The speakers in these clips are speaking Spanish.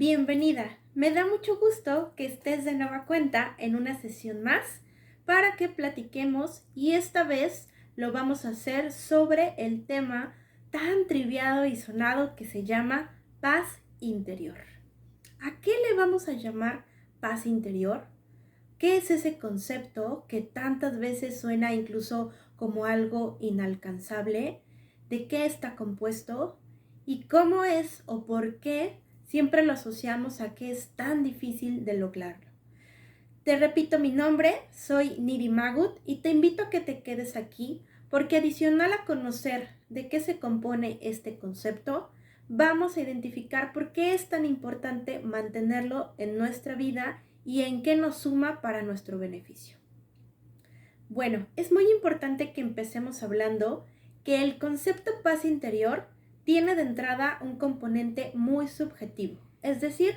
Bienvenida, me da mucho gusto que estés de nueva cuenta en una sesión más para que platiquemos y esta vez lo vamos a hacer sobre el tema tan triviado y sonado que se llama paz interior. ¿A qué le vamos a llamar paz interior? ¿Qué es ese concepto que tantas veces suena incluso como algo inalcanzable? ¿De qué está compuesto? ¿Y cómo es o por qué siempre lo asociamos a que es tan difícil de lograrlo? Te repito mi nombre, soy Niri Magut y te invito a que te quedes aquí porque adicional a conocer de qué se compone este concepto, vamos a identificar por qué es tan importante mantenerlo en nuestra vida y en qué nos suma para nuestro beneficio. Bueno, es muy importante que empecemos hablando que el concepto paz interior tiene de entrada un componente muy subjetivo, es decir,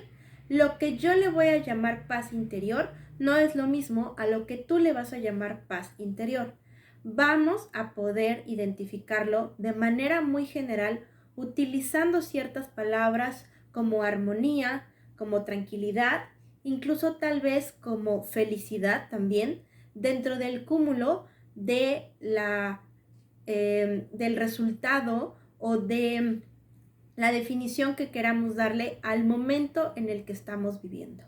lo que yo le voy a llamar paz interior no es lo mismo a lo que tú le vas a llamar paz interior. Vamos a poder identificarlo de manera muy general utilizando ciertas palabras como armonía, como tranquilidad, incluso tal vez como felicidad también, dentro del cúmulo de del resultado o de la definición que queramos darle al momento en el que estamos viviendo.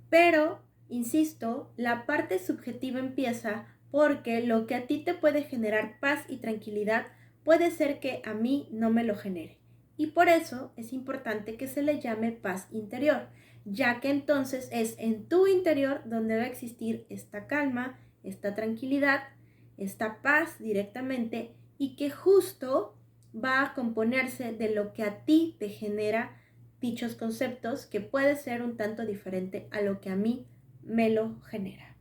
Pero, insisto, la parte subjetiva empieza porque lo que a ti te puede generar paz y tranquilidad puede ser que a mí no me lo genere. Y por eso es importante que se le llame paz interior, ya que entonces es en tu interior donde va a existir esta calma, esta tranquilidad, esta paz directamente y que justo va a componerse de lo que a ti te genera dichos conceptos que puede ser un tanto diferente a lo que a mí me lo genera.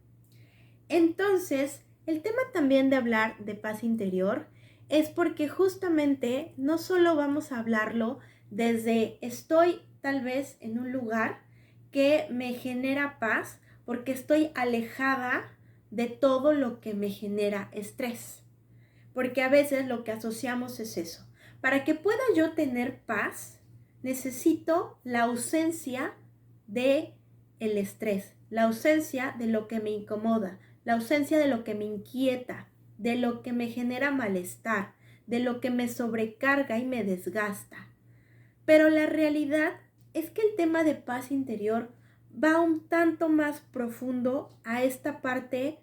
Entonces, el tema también de hablar de paz interior es porque justamente no solo vamos a hablarlo desde estoy tal vez en un lugar que me genera paz porque estoy alejada de todo lo que me genera estrés. Porque a veces lo que asociamos es eso. Para que pueda yo tener paz, necesito la ausencia de el estrés, la ausencia de lo que me incomoda, la ausencia de lo que me inquieta, de lo que me genera malestar, de lo que me sobrecarga y me desgasta. Pero la realidad es que el tema de paz interior va un tanto más profundo a esta parte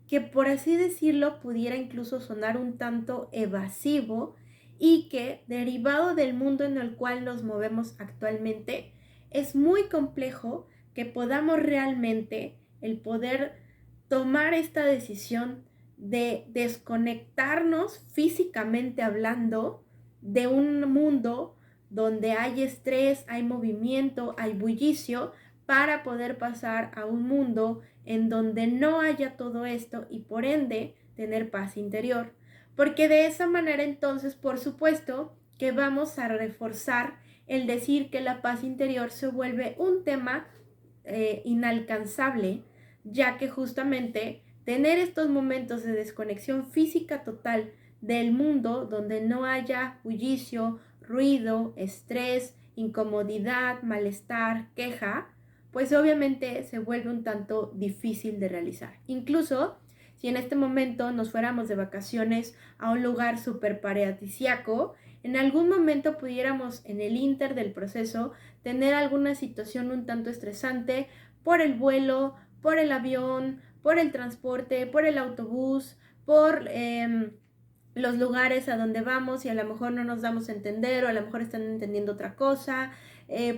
que por así decirlo pudiera incluso sonar un tanto evasivo y que derivado del mundo en el cual nos movemos actualmente es muy complejo que podamos realmente el poder tomar esta decisión de desconectarnos físicamente hablando de un mundo donde hay estrés, hay movimiento, hay bullicio, para poder pasar a un mundo en donde no haya todo esto y por ende tener paz interior. Porque de esa manera entonces, por supuesto, que vamos a reforzar el decir que la paz interior se vuelve un tema inalcanzable, ya que justamente tener estos momentos de desconexión física total del mundo donde no haya bullicio, ruido, estrés, incomodidad, malestar, queja, pues obviamente se vuelve un tanto difícil de realizar. Incluso si en este momento nos fuéramos de vacaciones a un lugar súper paradisíaco, en algún momento pudiéramos en el inter del proceso tener alguna situación un tanto estresante por el vuelo, por el avión, por el transporte, por el autobús, por los lugares a donde vamos y a lo mejor no nos damos a entender o a lo mejor están entendiendo otra cosa,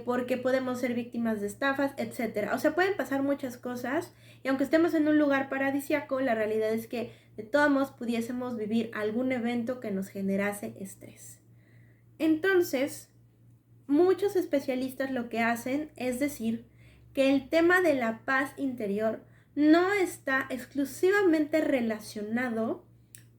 porque podemos ser víctimas de estafas, etcétera. O sea, pueden pasar muchas cosas y aunque estemos en un lugar paradisíaco, la realidad es que de todos modos pudiésemos vivir algún evento que nos generase estrés. Entonces, muchos especialistas lo que hacen es decir que el tema de la paz interior no está exclusivamente relacionado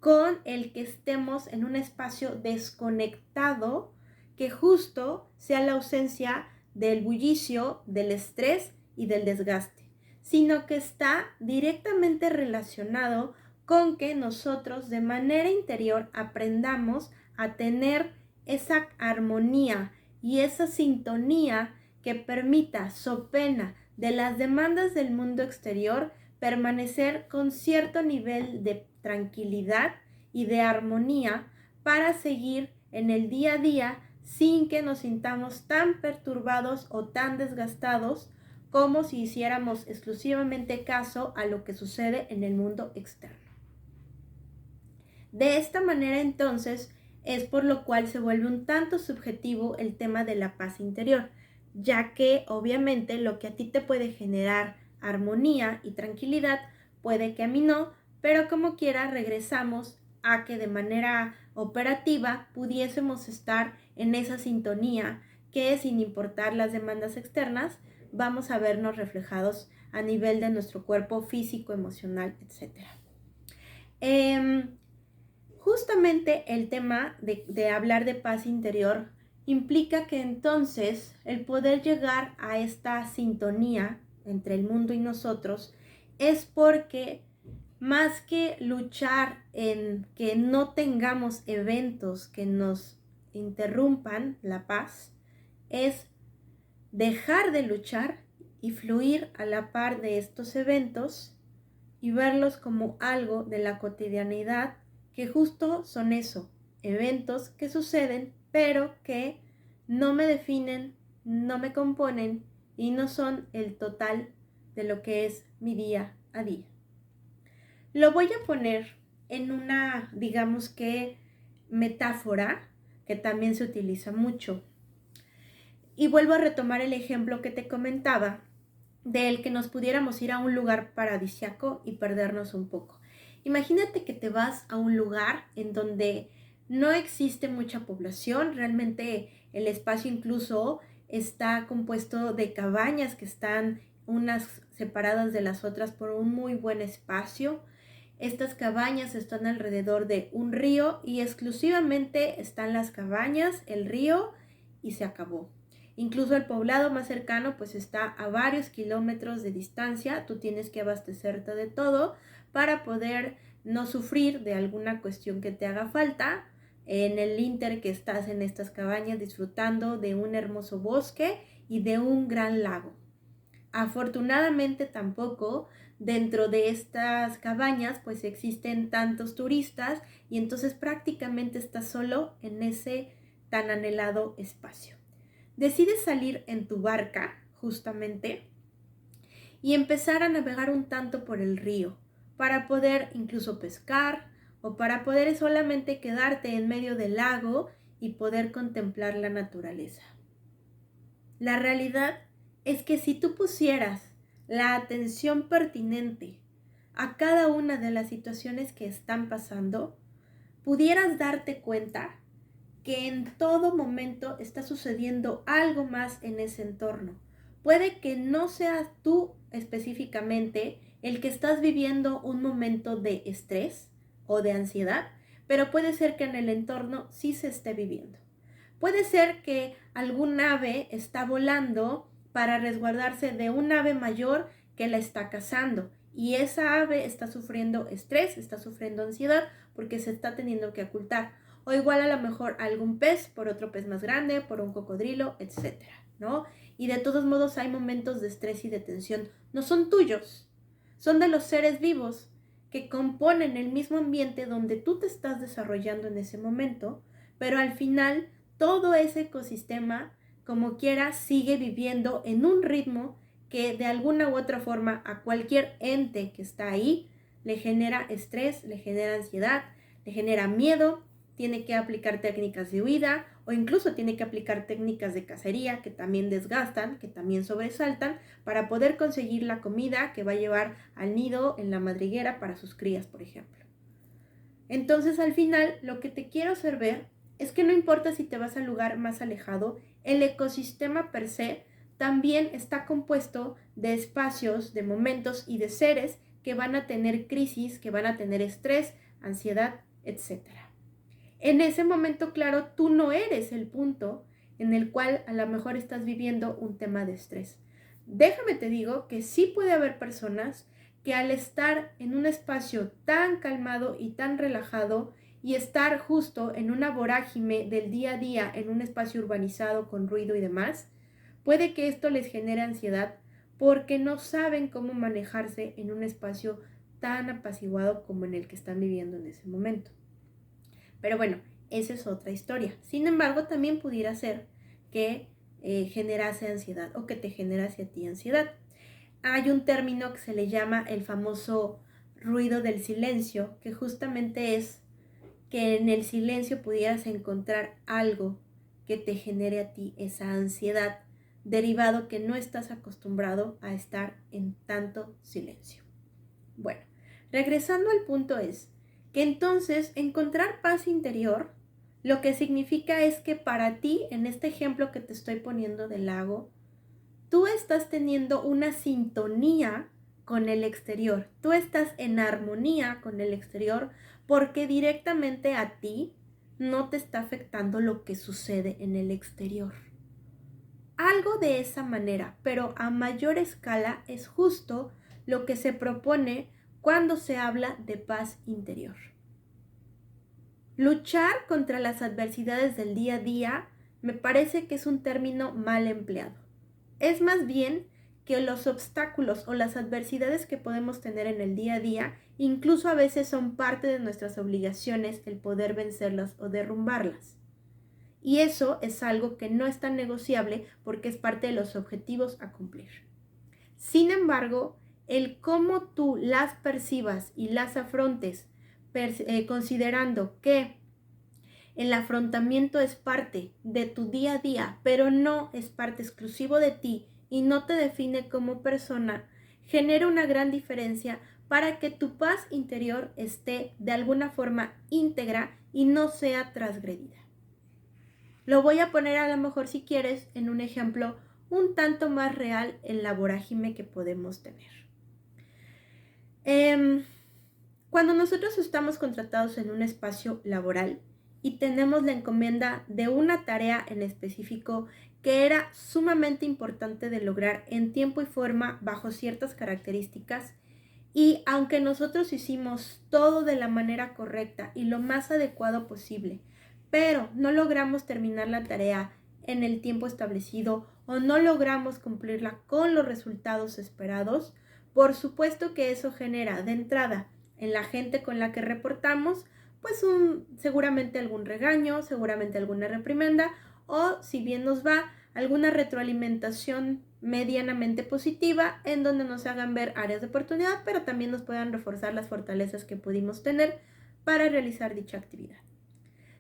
con el que estemos en un espacio desconectado, que justo sea la ausencia del bullicio, del estrés y del desgaste, sino que está directamente relacionado con que nosotros de manera interior aprendamos a tener esa armonía y esa sintonía que permita, so pena de las demandas del mundo exterior, permanecer con cierto nivel de tranquilidad y de armonía para seguir en el día a día sin que nos sintamos tan perturbados o tan desgastados como si hiciéramos exclusivamente caso a lo que sucede en el mundo externo. De esta manera, entonces, es por lo cual se vuelve un tanto subjetivo el tema de la paz interior, ya que obviamente lo que a ti te puede generar armonía y tranquilidad puede que a mí no, pero como quiera regresamos a que de manera operativa pudiésemos estar en esa sintonía que, sin importar las demandas externas, vamos a vernos reflejados a nivel de nuestro cuerpo físico, emocional, etc. Justamente el tema de hablar de paz interior implica que entonces el poder llegar a esta sintonía entre el mundo y nosotros es porque más que luchar en que no tengamos eventos que nos interrumpan la paz, es dejar de luchar y fluir a la par de estos eventos y verlos como algo de la cotidianidad, que justo son eso, eventos que suceden, pero que no me definen, no me componen y no son el total de lo que es mi día a día. Lo voy a poner en una, digamos que, metáfora que también se utiliza mucho. Y vuelvo a retomar el ejemplo que te comentaba del que nos pudiéramos ir a un lugar paradisíaco y perdernos un poco. Imagínate que te vas a un lugar en donde no existe mucha población, realmente el espacio incluso está compuesto de cabañas que están unas separadas de las otras por un muy buen espacio. Estas cabañas están alrededor de un río y exclusivamente están las cabañas, el río y se acabó. Incluso el poblado más cercano pues está a varios kilómetros de distancia. Tú tienes que abastecerte de todo para poder no sufrir de alguna cuestión que te haga falta en el ínter que estás en estas cabañas disfrutando de un hermoso bosque y de un gran lago. Afortunadamente tampoco dentro de estas cabañas pues existen tantos turistas y entonces prácticamente estás solo en ese tan anhelado espacio. Decides salir en tu barca, justamente, y empezar a navegar un tanto por el río, para poder incluso pescar o para poder solamente quedarte en medio del lago y poder contemplar la naturaleza. La realidad es que si tú pusieras la atención pertinente a cada una de las situaciones que están pasando, pudieras darte cuenta que en todo momento está sucediendo algo más en ese entorno. Puede que no seas tú específicamente el que estás viviendo un momento de estrés o de ansiedad, pero puede ser que en el entorno sí se esté viviendo. Puede ser que algún ave está volando para resguardarse de un ave mayor que la está cazando y esa ave está sufriendo estrés, está sufriendo ansiedad porque se está teniendo que ocultar. O igual a lo mejor algún pez por otro pez más grande, por un cocodrilo, etcétera, ¿no? Y de todos modos hay momentos de estrés y de tensión. No son tuyos, son de los seres vivos que componen el mismo ambiente donde tú te estás desarrollando en ese momento, pero al final todo ese ecosistema, como quiera, sigue viviendo en un ritmo que de alguna u otra forma a cualquier ente que está ahí le genera estrés, le genera ansiedad, le genera miedo, tiene que aplicar técnicas de huida o incluso tiene que aplicar técnicas de cacería que también desgastan, que también sobresaltan para poder conseguir la comida que va a llevar al nido en la madriguera para sus crías, por ejemplo. Entonces, al final, lo que te quiero hacer ver es que no importa si te vas al lugar más alejado, el ecosistema per se también está compuesto de espacios, de momentos y de seres que van a tener crisis, que van a tener estrés, ansiedad, etc. En ese momento, claro, tú no eres el punto en el cual a lo mejor estás viviendo un tema de estrés. Déjame te digo que sí puede haber personas que al estar en un espacio tan calmado y tan relajado y estar justo en una vorágine del día a día en un espacio urbanizado con ruido y demás, puede que esto les genere ansiedad porque no saben cómo manejarse en un espacio tan apaciguado como en el que están viviendo en ese momento. Pero bueno, esa es otra historia. Sin embargo, también pudiera ser que generase ansiedad o que te generase a ti ansiedad. Hay un término que se le llama el famoso ruido del silencio, que justamente es que en el silencio pudieras encontrar algo que te genere a ti esa ansiedad, derivado que no estás acostumbrado a estar en tanto silencio. Bueno, regresando al punto es que entonces encontrar paz interior lo que significa es que para ti, en este ejemplo que te estoy poniendo del lago, tú estás teniendo una sintonía con el exterior, tú estás en armonía con el exterior porque directamente a ti no te está afectando lo que sucede en el exterior. Algo de esa manera, pero a mayor escala, es justo lo que se propone cuando se habla de paz interior. Luchar contra las adversidades del día a día me parece que es un término mal empleado. Es más bien que los obstáculos o las adversidades que podemos tener en el día a día, incluso a veces son parte de nuestras obligaciones el poder vencerlas o derrumbarlas. Y eso es algo que no es tan negociable porque es parte de los objetivos a cumplir. Sin embargo, el cómo tú las percibas y las afrontes, considerando que el afrontamiento es parte de tu día a día, pero no es parte exclusivo de ti y no te define como persona, genera una gran diferencia para que tu paz interior esté de alguna forma íntegra y no sea transgredida. Lo voy a poner a lo mejor si quieres en un ejemplo un tanto más real en la vorágine que podemos tener. Cuando nosotros estamos contratados en un espacio laboral y tenemos la encomienda de una tarea en específico que era sumamente importante de lograr en tiempo y forma bajo ciertas características, y aunque nosotros hicimos todo de la manera correcta y lo más adecuado posible, pero no logramos terminar la tarea en el tiempo establecido o no logramos cumplirla con los resultados esperados, por supuesto que eso genera de entrada en la gente con la que reportamos, pues seguramente algún regaño, seguramente alguna reprimenda o, si bien nos va, alguna retroalimentación medianamente positiva en donde nos hagan ver áreas de oportunidad, pero también nos puedan reforzar las fortalezas que pudimos tener para realizar dicha actividad.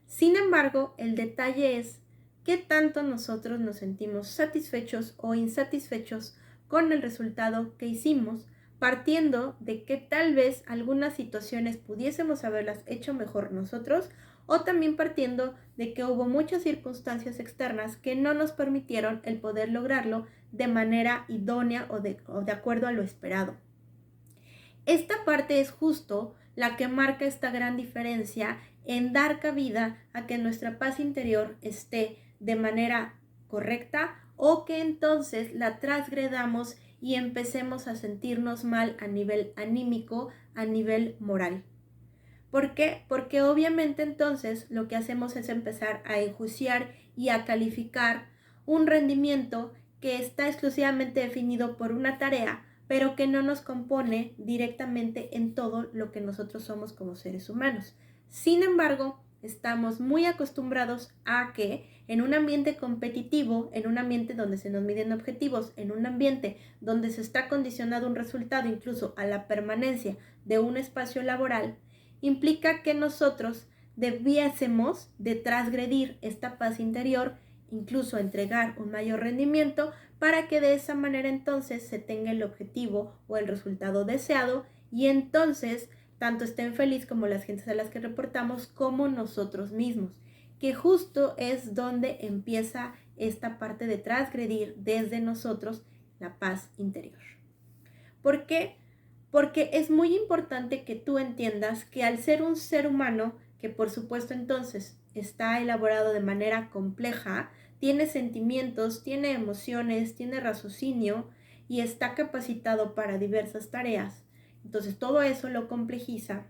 Sin embargo, el detalle es qué tanto nosotros nos sentimos satisfechos o insatisfechos con el resultado que hicimos, partiendo de que tal vez algunas situaciones pudiésemos haberlas hecho mejor nosotros, o también partiendo de que hubo muchas circunstancias externas que no nos permitieron el poder lograrlo de manera idónea o de acuerdo a lo esperado. Esta parte es justo la que marca esta gran diferencia en dar cabida a que nuestra paz interior esté de manera correcta o que entonces la transgredamos y empecemos a sentirnos mal a nivel anímico, a nivel moral. ¿Por qué? Porque obviamente entonces lo que hacemos es empezar a enjuiciar y a calificar un rendimiento que está exclusivamente definido por una tarea, pero que no nos compone directamente en todo lo que nosotros somos como seres humanos. Sin embargo, estamos muy acostumbrados a que en un ambiente competitivo, en un ambiente donde se nos miden objetivos, en un ambiente donde se está condicionado un resultado incluso a la permanencia de un espacio laboral, implica que nosotros debiésemos de transgredir esta paz interior, incluso entregar un mayor rendimiento para que de esa manera entonces se tenga el objetivo o el resultado deseado y entonces tanto estén felices como las gentes a las que reportamos como nosotros mismos, que justo es donde empieza esta parte de transgredir desde nosotros la paz interior. ¿Por qué? Porque es muy importante que tú entiendas que al ser un ser humano, que por supuesto entonces está elaborado de manera compleja, tiene sentimientos, tiene emociones, tiene raciocinio y está capacitado para diversas tareas. Entonces todo eso lo complejiza.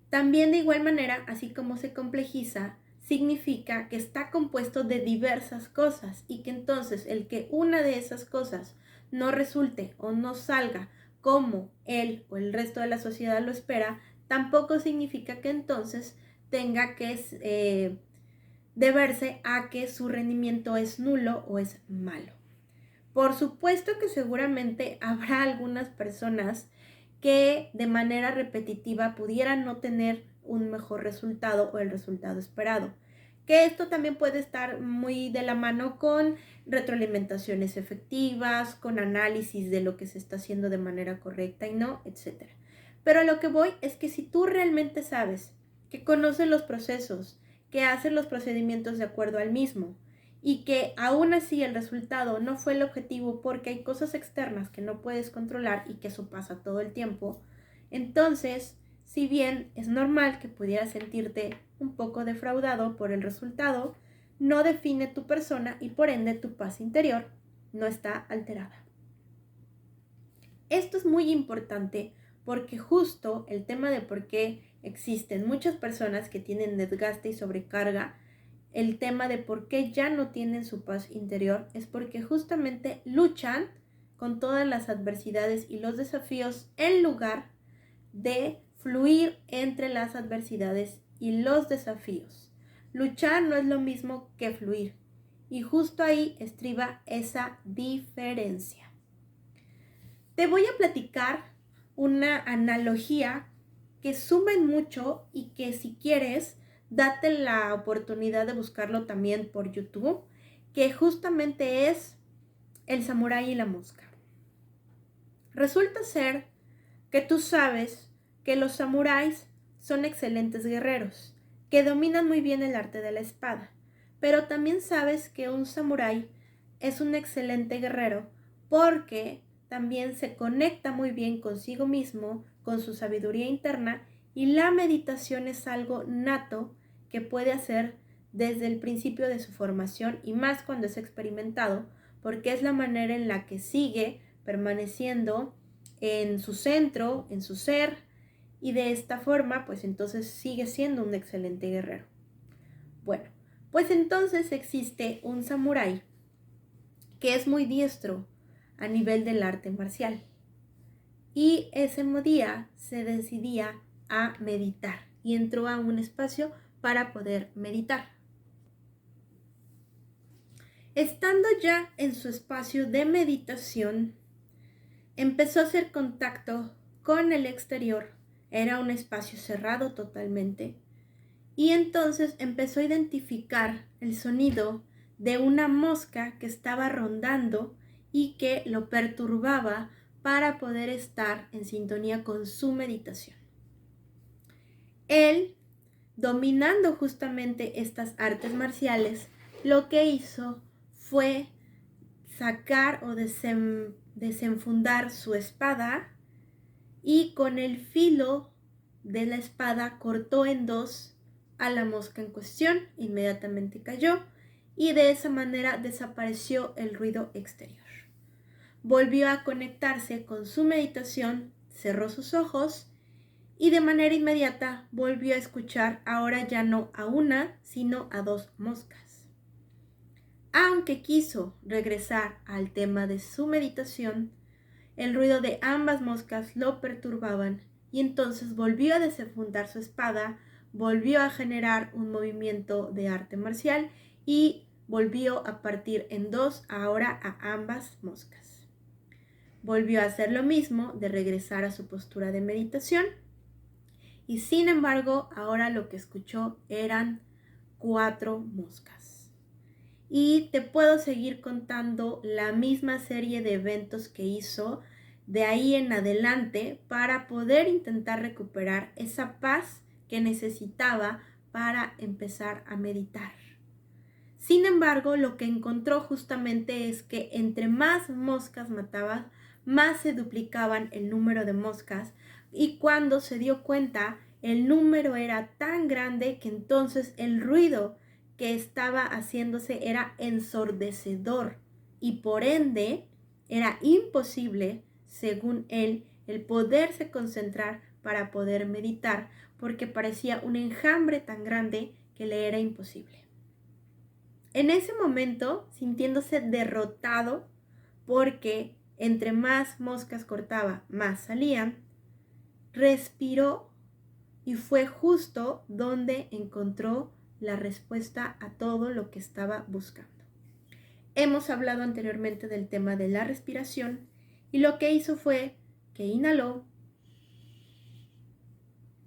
También de igual manera, así como se complejiza, significa que está compuesto de diversas cosas y que entonces el que una de esas cosas no resulte o no salga como él o el resto de la sociedad lo espera, tampoco significa que entonces tenga que deberse a que su rendimiento es nulo o es malo. Por supuesto que seguramente habrá algunas personas que de manera repetitiva pudieran no tener un mejor resultado o el resultado esperado. Que esto también puede estar muy de la mano con retroalimentaciones efectivas, con análisis de lo que se está haciendo de manera correcta y no, etc. Pero a lo que voy es que si tú realmente sabes que conoces los procesos, que haces los procedimientos de acuerdo al mismo, y que aún así el resultado no fue el objetivo porque hay cosas externas que no puedes controlar y que eso pasa todo el tiempo, entonces, si bien es normal que pudieras sentirte un poco defraudado por el resultado, no define tu persona y por ende tu paz interior no está alterada. Esto es muy importante porque justo el tema de por qué existen muchas personas que tienen desgaste y sobrecarga, el tema de por qué ya no tienen su paz interior es porque justamente luchan con todas las adversidades y los desafíos en lugar de fluir entre las adversidades y los desafíos. Luchar no es lo mismo que fluir y justo ahí estriba esa diferencia. Te voy a platicar una analogía que sumen mucho y que si quieres date la oportunidad de buscarlo también por YouTube, que justamente es el samurái y la mosca. Resulta ser que tú sabes que los samuráis son excelentes guerreros, que dominan muy bien el arte de la espada, pero también sabes que un samurái es un excelente guerrero porque también se conecta muy bien consigo mismo, con su sabiduría interna, y la meditación es algo nato que puede hacer desde el principio de su formación y más cuando es experimentado, porque es la manera en la que sigue permaneciendo en su centro, en su ser, y de esta forma, pues entonces sigue siendo un excelente guerrero. Bueno, pues entonces existe un samurái que es muy diestro a nivel del arte marcial. Y ese día se decidía a meditar y entró a un espacio para poder meditar. Estando ya en su espacio de meditación, empezó a hacer contacto con el exterior. Era un espacio cerrado totalmente. Y entonces empezó a identificar el sonido de una mosca que estaba rondando y que lo perturbaba para poder estar en sintonía con su meditación. Él, dominando justamente estas artes marciales, lo que hizo fue sacar o desenfundar su espada y con el filo de la espada cortó en dos a la mosca en cuestión, inmediatamente cayó y de esa manera desapareció el ruido exterior. Volvió a conectarse con su meditación, cerró sus ojos y de manera inmediata volvió a escuchar ahora ya no a una, sino a dos moscas. Aunque quiso regresar al tema de su meditación, el ruido de ambas moscas lo perturbaban y entonces volvió a desenfundar su espada, volvió a generar un movimiento de arte marcial y volvió a partir en dos ahora a ambas moscas. Volvió a hacer lo mismo de regresar a su postura de meditación y sin embargo ahora lo que escuchó eran 4 moscas. Y te puedo seguir contando la misma serie de eventos que hizo de ahí en adelante para poder intentar recuperar esa paz que necesitaba para empezar a meditar. Sin embargo, lo que encontró justamente es que entre más moscas mataba, más se duplicaban el número de moscas y cuando se dio cuenta, el número era tan grande que entonces el ruido que estaba haciéndose era ensordecedor y por ende era imposible, según él, el poderse concentrar para poder meditar porque parecía un enjambre tan grande que le era imposible. En ese momento, sintiéndose derrotado porque entre más moscas cortaba, más salían, respiró y fue justo donde encontró la respuesta a todo lo que estaba buscando. Hemos hablado anteriormente del tema de la respiración y lo que hizo fue que inhaló,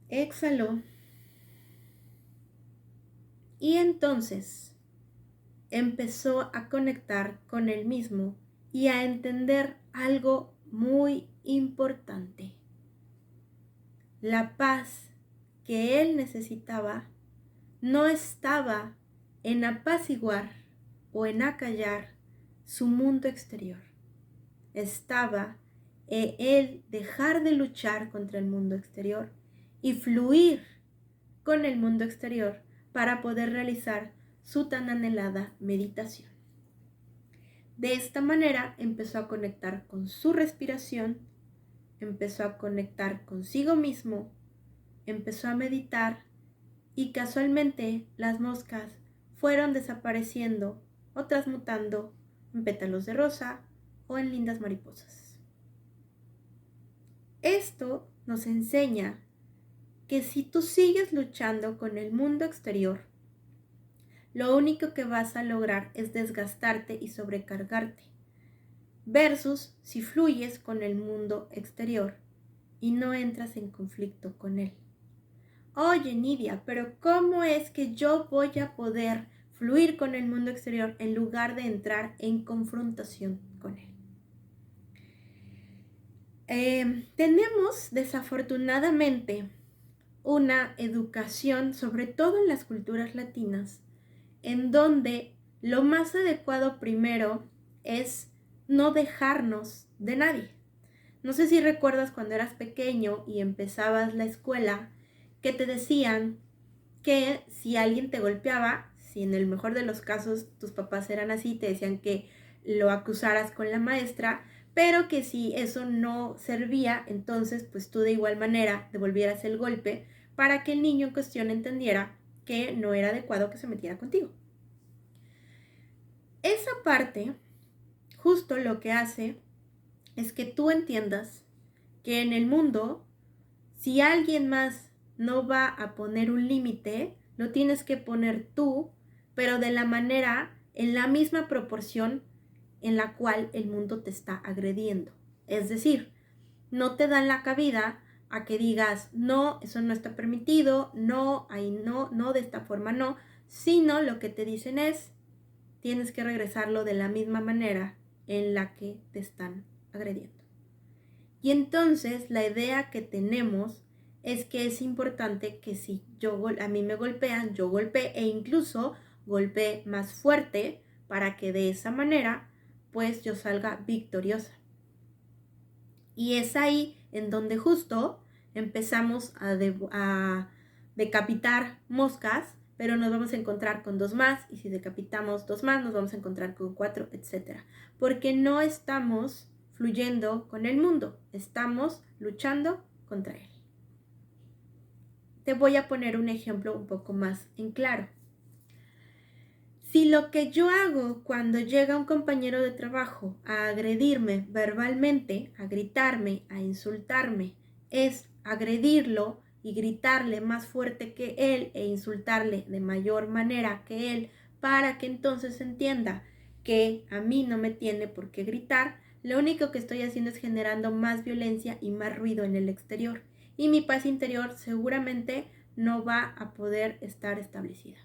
exhaló y entonces empezó a conectar con él mismo y a entender algo muy importante. La paz que él necesitaba no estaba en apaciguar o en acallar su mundo exterior. Estaba en él dejar de luchar contra el mundo exterior y fluir con el mundo exterior para poder realizar su tan anhelada meditación. De esta manera empezó a conectar con su respiración, empezó a conectar consigo mismo, empezó a meditar y casualmente las moscas fueron desapareciendo o transmutando en pétalos de rosa o en lindas mariposas. Esto nos enseña que si tú sigues luchando con el mundo exterior, lo único que vas a lograr es desgastarte y sobrecargarte, versus si fluyes con el mundo exterior y no entras en conflicto con él. Oye, Nidia, pero ¿cómo es que yo voy a poder fluir con el mundo exterior en lugar de entrar en confrontación con él? Tenemos desafortunadamente una educación, sobre todo en las culturas latinas, en donde lo más adecuado primero es no dejarnos de nadie. No sé si recuerdas cuando eras pequeño y empezabas la escuela, que te decían que si alguien te golpeaba, si en el mejor de los casos tus papás eran así, te decían que lo acusaras con la maestra, pero que si eso no servía, entonces pues tú de igual manera devolvieras el golpe para que el niño en cuestión entendiera que no era adecuado que se metiera contigo. Esa parte justo lo que hace es que tú entiendas que en el mundo, si alguien más no va a poner un límite, lo tienes que poner tú, pero de la manera, en la misma proporción en la cual el mundo te está agrediendo. Es decir, no te dan la cabida a que digas, no, eso no está permitido, no, ahí no, no, de esta forma no, sino lo que te dicen es, tienes que regresarlo de la misma manera en la que te están agrediendo. Y entonces la idea que tenemos es que es importante que si a mí me golpean, yo golpee e incluso golpee más fuerte para que de esa manera pues yo salga victoriosa. Y es ahí en donde justo empezamos a decapitar moscas, pero nos vamos a encontrar con 2 más, y si decapitamos 2 más, nos vamos a encontrar con 4, etc. Porque no estamos fluyendo con el mundo, estamos luchando contra él. Te voy a poner un ejemplo un poco más en claro. Si lo que yo hago cuando llega un compañero de trabajo a agredirme verbalmente, a gritarme, a insultarme, es agredirlo y gritarle más fuerte que él e insultarle de mayor manera que él para que entonces entienda que a mí no me tiene por qué gritar, lo único que estoy haciendo es generando más violencia y más ruido en el exterior y mi paz interior seguramente no va a poder estar establecida.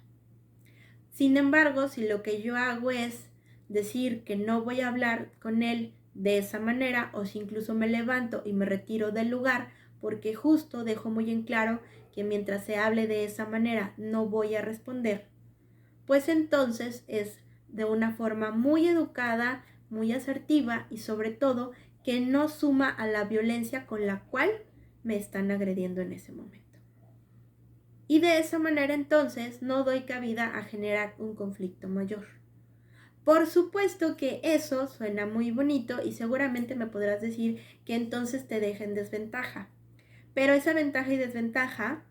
Sin embargo, si lo que yo hago es decir que no voy a hablar con él de esa manera, o si incluso me levanto y me retiro del lugar, porque justo dejo muy en claro que mientras se hable de esa manera no voy a responder, pues entonces es de una forma muy educada, muy asertiva y sobre todo que no suma a la violencia con la cual me están agrediendo en ese momento. Y de esa manera entonces no doy cabida a generar un conflicto mayor. Por supuesto que eso suena muy bonito y seguramente me podrás decir que entonces te deja en desventaja. Pero esa ventaja y desventaja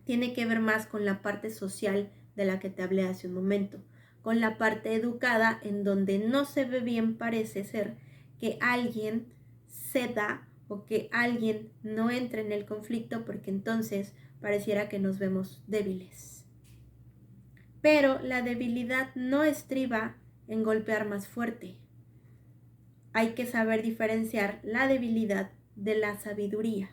tiene que ver más con la parte social de la que te hablé hace un momento, con la parte educada en donde no se ve bien, parece ser, que alguien ceda o que alguien no entre en el conflicto, porque entonces pareciera que nos vemos débiles. Pero la debilidad no estriba en golpear más fuerte. Hay que saber diferenciar la debilidad de la sabiduría,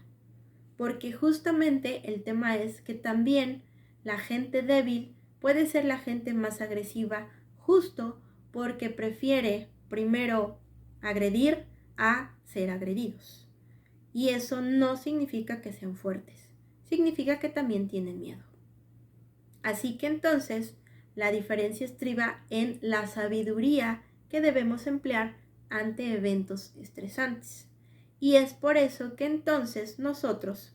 porque justamente el tema es que también la gente débil puede ser la gente más agresiva, justo porque prefiere primero agredir a ser agredidos. Y eso no significa que sean fuertes, significa que también tienen miedo. Así que entonces la diferencia estriba en la sabiduría que debemos emplear ante eventos estresantes. Y es por eso que entonces nosotros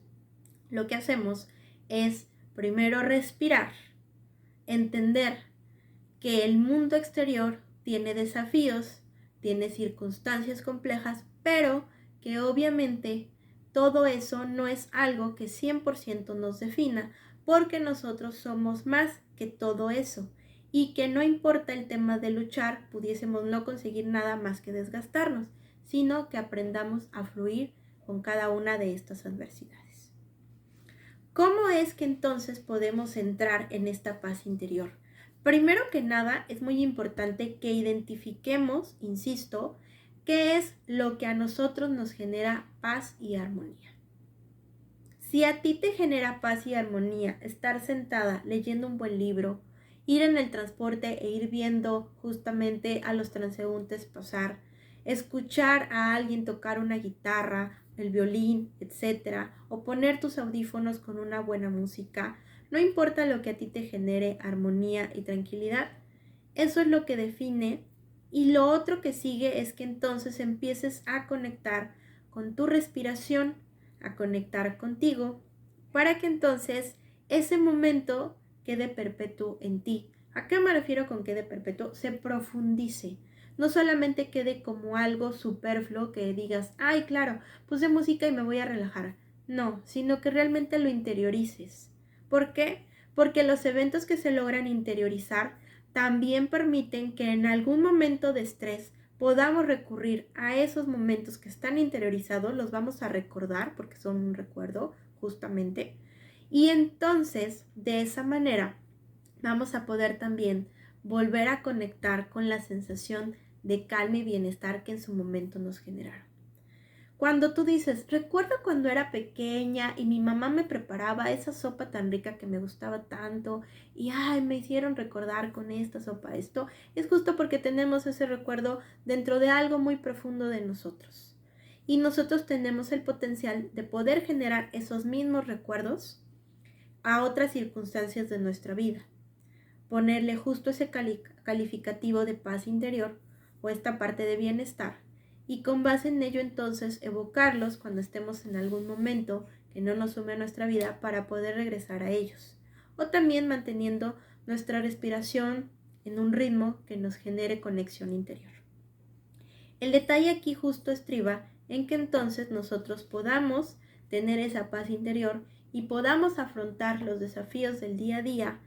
lo que hacemos es primero respirar, entender que el mundo exterior tiene desafíos, tiene circunstancias complejas, pero que obviamente todo eso no es algo que 100% nos defina, porque nosotros somos más que todo eso, y que no importa el tema de luchar, pudiésemos no conseguir nada más que desgastarnos, sino que aprendamos a fluir con cada una de estas adversidades. ¿Cómo es que entonces podemos entrar en esta paz interior? Primero que nada, es muy importante que identifiquemos, insisto, qué es lo que a nosotros nos genera paz y armonía. Si a ti te genera paz y armonía estar sentada leyendo un buen libro, ir en el transporte e ir viendo justamente a los transeúntes pasar, escuchar a alguien tocar una guitarra, el violín, etc., o poner tus audífonos con una buena música, no importa lo que a ti te genere armonía y tranquilidad, eso es lo que define. Y lo otro que sigue es que entonces empieces a conectar con tu respiración, a conectar contigo, para que entonces ese momento quede perpetuo en ti. ¿A qué me refiero con quede perpetuo? Se profundice. No solamente quede como algo superfluo que digas, ay, claro, puse música y me voy a relajar. No, sino que realmente lo interiorices. ¿Por qué? Porque los eventos que se logran interiorizar también permiten que en algún momento de estrés podamos recurrir a esos momentos que están interiorizados, los vamos a recordar porque son un recuerdo justamente, y entonces de esa manera vamos a poder también volver a conectar con la sensación de calma y bienestar que en su momento nos generaron. Cuando tú dices, recuerdo cuando era pequeña y mi mamá me preparaba esa sopa tan rica que me gustaba tanto y ay, me hicieron recordar con esta sopa esto, es justo porque tenemos ese recuerdo dentro de algo muy profundo de nosotros. Y nosotros tenemos el potencial de poder generar esos mismos recuerdos a otras circunstancias de nuestra vida. Ponerle justo ese calificativo de paz interior o esta parte de bienestar y con base en ello entonces evocarlos cuando estemos en algún momento que no nos sume a nuestra vida para poder regresar a ellos. O también manteniendo nuestra respiración en un ritmo que nos genere conexión interior. El detalle aquí justo estriba en que entonces nosotros podamos tener esa paz interior y podamos afrontar los desafíos del día a día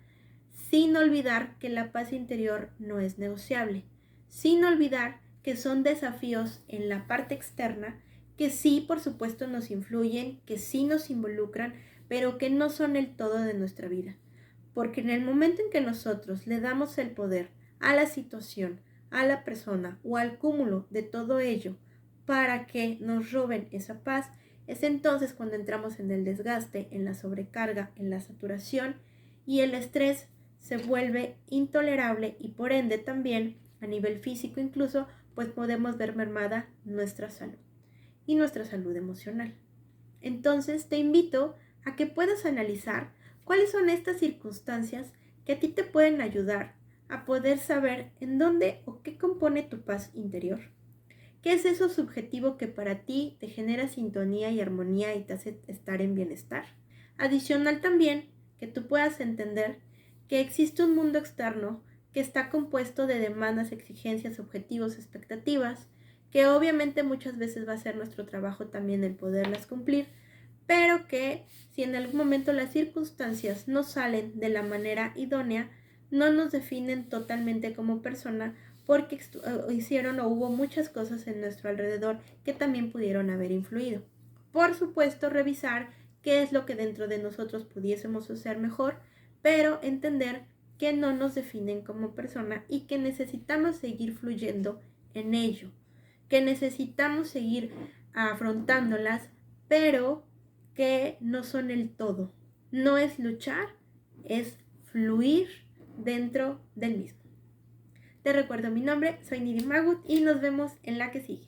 sin olvidar que la paz interior no es negociable, sin olvidar que son desafíos en la parte externa que sí, por supuesto, nos influyen, que sí nos involucran, pero que no son el todo de nuestra vida. Porque en el momento en que nosotros le damos el poder a la situación, a la persona o al cúmulo de todo ello para que nos roben esa paz, es entonces cuando entramos en el desgaste, en la sobrecarga, en la saturación y el estrés se vuelve intolerable y por ende también a nivel físico incluso pues podemos ver mermada nuestra salud y nuestra salud emocional. Entonces te invito a que puedas analizar cuáles son estas circunstancias que a ti te pueden ayudar a poder saber en dónde o qué compone tu paz interior. ¿Qué es eso subjetivo que para ti te genera sintonía y armonía y te hace estar en bienestar? Adicional también que tú puedas entender que existe un mundo externo que está compuesto de demandas, exigencias, objetivos, expectativas, que obviamente muchas veces va a ser nuestro trabajo también el poderlas cumplir, pero que si en algún momento las circunstancias no salen de la manera idónea, no nos definen totalmente como persona porque hicieron o hubo muchas cosas en nuestro alrededor que también pudieron haber influido. Por supuesto, revisar qué es lo que dentro de nosotros pudiésemos hacer mejor, pero entender que no nos definen como persona y que necesitamos seguir fluyendo en ello, que necesitamos seguir afrontándolas, pero que no son el todo. No es luchar, es fluir dentro del mismo. Te recuerdo mi nombre, soy Niri Magut y nos vemos en la que sigue.